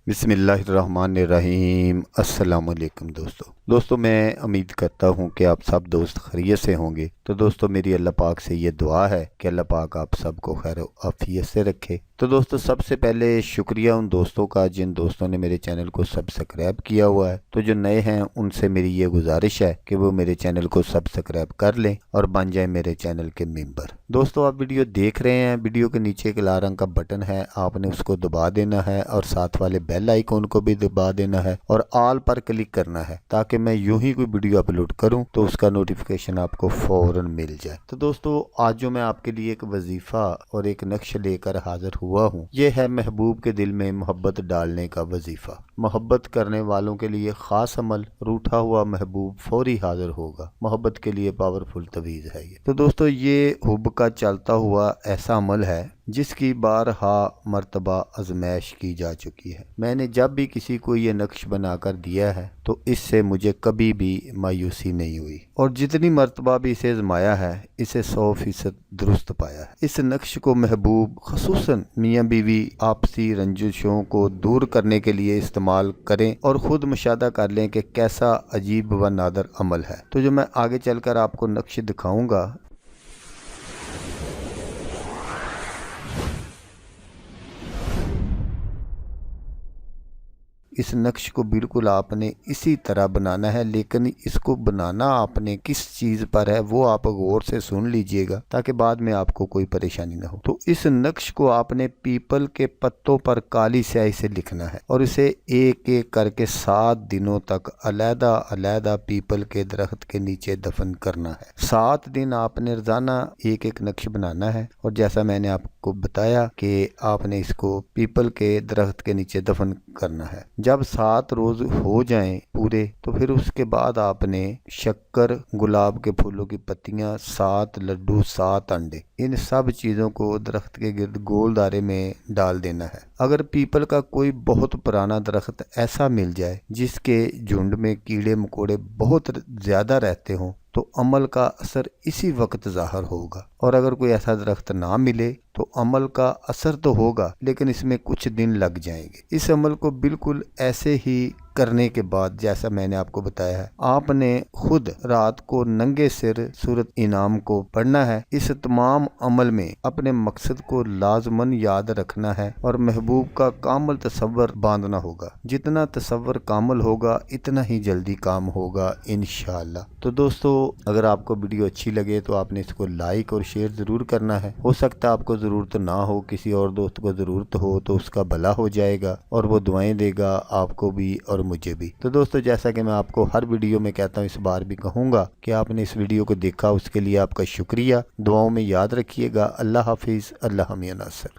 बिस्मिल्लाहिर्रहमानिर्रहीम। अस्सलाम वालेकुम दोस्तों मैं उम्मीद करता हूँ कि आप सब दोस्त खैरियत से होंगे। तो दोस्तों मेरी अल्लाह पाक से ये दुआ है कि अल्लाह पाक आप सबको खैर आफियत से रखे। तो दोस्तों सबसे पहले शुक्रिया उन दोस्तों का जिन दोस्तों ने मेरे चैनल को सब्सक्राइब किया हुआ है। तो जो नए हैं उनसे मेरी ये गुजारिश है कि वो मेरे चैनल को सब्सक्राइब कर लें और बन जाए मेरे चैनल के मेंबर। दोस्तों आप वीडियो देख रहे हैं, वीडियो के नीचे एक लाल रंग का बटन है, आपने उसको दबा देना है और साथ वाले बेल आइकन को भी दबा देना है और ऑल पर क्लिक करना है ताकि मैं यूं ही कोई वीडियो अपलोड करूं तो उसका नोटिफिकेशन आपको फौरन मिल जाए। तो दोस्तों आज जो मैं आपके लिए एक वजीफा और एक नक्श लेकर हाजिर हुआ हूं, ये है महबूब के दिल में मोहब्बत डालने का वजीफा। मोहब्बत करने वालों के लिए खास अमल, रूठा हुआ महबूब फौरी हाजिर होगा। मोहब्बत के लिए पावरफुल तवीज़ है ये। तो दोस्तों ये हुब का चलता हुआ ऐसा अमल है जिसकी बारहा मर्तबा आजमाइश की जा चुकी है। मैंने जब भी किसी को ये नक्श बनाकर दिया है तो इससे मुझे कभी भी मायूसी नहीं हुई और जितनी मर्तबा भी इसे आजमाया है इसे 100% दुरुस्त पाया है। इस नक्श को महबूब खसूसन मियाँ बीवी आपसी रंजिशों को दूर करने के लिए इस्तेमाल करें और ख़ुद मुशाहदा कर लें कि कैसा अजीब व नादर अमल है। तो जो मैं आगे चलकर आपको नक्श दिखाऊंगा, इस नक्श को बिल्कुल आपने इसी तरह बनाना है, लेकिन इसको बनाना आपने किस चीज़ पर है वो आप गौर से सुन लीजिएगा ताकि बाद में आपको कोई परेशानी ना हो। तो इस नक्श को आपने पीपल के पत्तों पर काली स्याही से लिखना है और इसे एक एक करके 7 दिनों तक अलहदा अलहदा पीपल के दरख्त के नीचे दफन करना है। 7 दिन आपने रोजाना एक एक नक्श बनाना है और जैसा मैंने आपको बताया कि आपने इसको पीपल के दरख्त के नीचे दफन करना है। जब 7 रोज हो जाएं पूरे तो फिर उसके बाद आपने शक्कर, गुलाब के फूलों की पत्तियां, 7 लड्डू, 7 अंडे, इन सब चीज़ों को दरख्त के गिर्द गोल दायरे में डाल देना है। अगर पीपल का कोई बहुत पुराना दरख्त ऐसा मिल जाए जिसके झुंड में कीड़े मकोड़े बहुत ज़्यादा रहते हों तो अमल का असर इसी वक्त ज़ाहिर होगा। और अगर कोई ऐसा दरख्त ना मिले तो अमल का असर तो होगा लेकिन इसमें कुछ दिन लग जाएंगे। इस अमल को बिल्कुल ऐसे ही करने के बाद जैसा मैंने आपको बताया है, आपने खुद रात को नंगे सिर सूरत इनाम को पढ़ना है। इस तमाम अमल में अपने मकसद को लाजमन याद रखना है और महबूब का कामल तसव्वुर बांधना होगा। जितना तसव्वुर कामल होगा इतना ही जल्दी काम होगा इंशाअल्लाह। तो दोस्तों अगर आपको वीडियो अच्छी लगे तो आपने इसको लाइक और शेयर ज़रूर करना है। हो सकता है आपको ज़रूरत ना हो, किसी और दोस्त को ज़रूरत हो तो उसका भला हो जाएगा और वो दुआएं देगा आपको भी और मुझे भी। तो दोस्तों जैसा कि मैं आपको हर वीडियो में कहता हूँ, इस बार भी कहूँगा कि आपने इस वीडियो को देखा उसके लिए आपका शुक्रिया। दुआओं में याद रखिएगा। अल्लाह हाफिज़। अल्लाह मियां नासर।